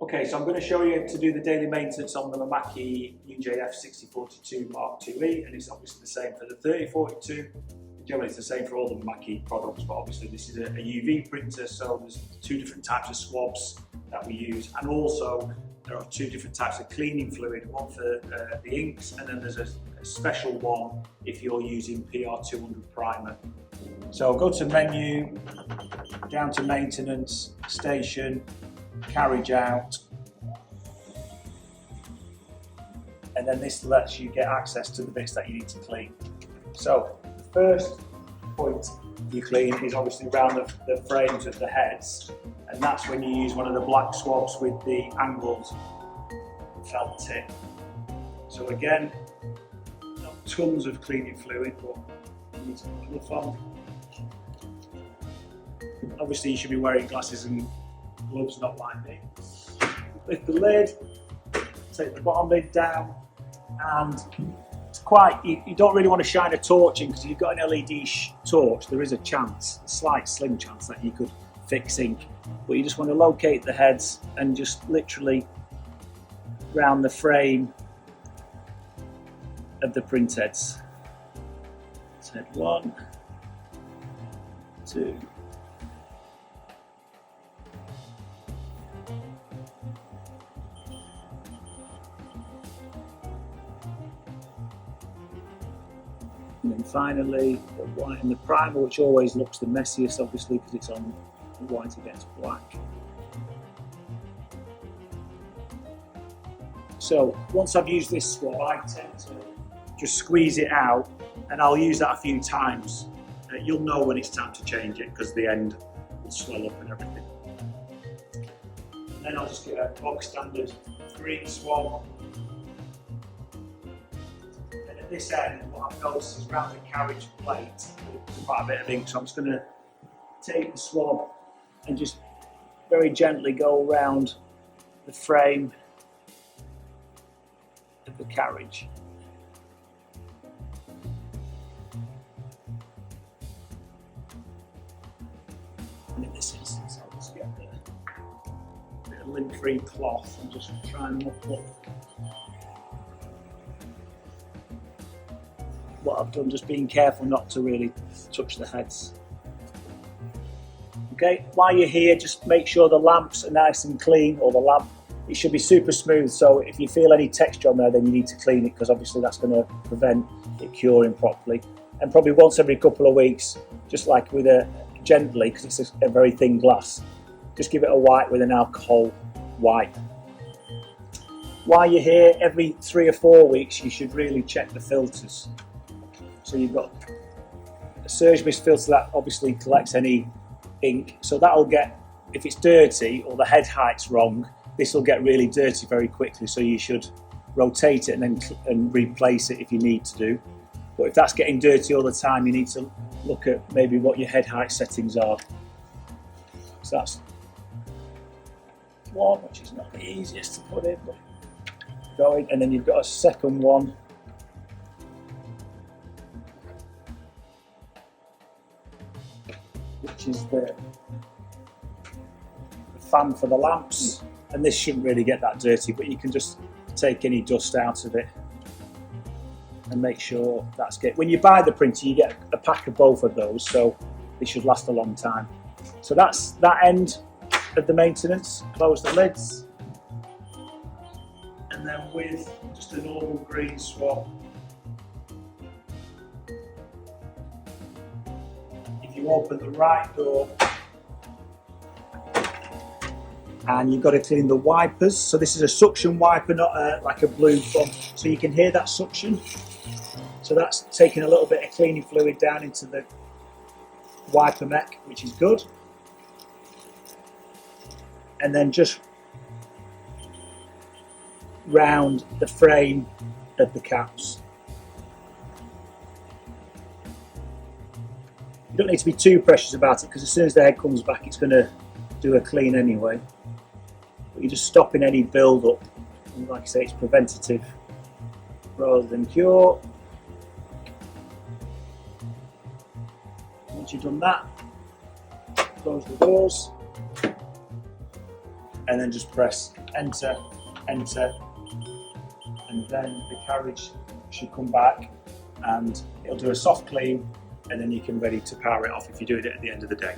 Okay, so I'm going to show you to do the daily maintenance on the Mimaki UJF-6042 MKII, and it's obviously the same for the 3042. Generally it's the same for all the Mimaki products, but obviously this is a UV printer, so there's two different types of swabs that we use, and also there are two different types of cleaning fluid, one for the inks, and then there's a special one if you're using PR200 primer. So go to menu, down to maintenance, station, carriage out, and then this lets you get access to the bits that you need to clean. So the first point you clean is obviously around the frames of the heads, and that's when you use one of the black swabs with the angled felt tip. So again, not tons of cleaning fluid, but you need to put enough on. Obviously you should be wearing glasses and gloves, not like me. Lift the lid, take the bottom lid down, and it's quite, you don't really want to shine a torch in, because if you've got an LED torch, there is a chance, a slight slim chance that you could fix ink. But you just want to locate the heads and just literally round the frame of the print heads. So head 1, 2, and then finally the white and the primer, which always looks the messiest obviously because it's on white against black. So once I've used this swab, I tend to just squeeze it out, and I'll use that a few times. You'll know when it's time to change it because the end will swell up and everything. And then I'll just get a bog standard green swab. And at this end, what I've noticed is around the carriage plate, there's quite a bit of ink, so I'm just going to take the swab and just very gently go around the frame of the carriage. And in this instance, I'll just get a bit of lint-free cloth and just try and mop up what I've done, just being careful not to really touch the heads. Okay, while you're here, just make sure the lamps are nice and clean, or the lamp, it should be super smooth, so if you feel any texture on there, then you need to clean it, because obviously that's going to prevent it curing properly. And probably once every couple of weeks, just like with gently, because it's a very thin glass, just give it a wipe with an alcohol wipe. While you're here, every 3 or 4 weeks, you should really check the filters. So you've got a surge mist filter that obviously collects any ink, so that'll get, if it's dirty or the head height's wrong, this will get really dirty very quickly, so you should rotate it and replace it if you need to do. But if that's getting dirty all the time, you need to look at maybe what your head height settings are. So that's one, which is not the easiest to put in, but going, and then you've got a second one, which is the fan for the lamps, and this shouldn't really get that dirty, but you can just take any dust out of it and make sure that's good. When you buy the printer, you get a pack of both of those, so they should last a long time. So that's that end of the maintenance. Close the lids, and then with just a normal green swab, if you open the right door, and you've got to clean the wipers. So this is a suction wiper, not like a blue one. So you can hear that suction. So that's taking a little bit of cleaning fluid down into the wiper mech, which is good. And then just round the frame of the caps. You don't need to be too precious about it, because as soon as the head comes back, it's going to do a clean anyway. But you're just stopping any build-up, and like I say, it's preventative rather than cure. Once you've done that, close the doors, and then just press enter, enter, and then the carriage should come back and it'll do a soft clean, and then you can ready to power it off if you're doing it at the end of the day.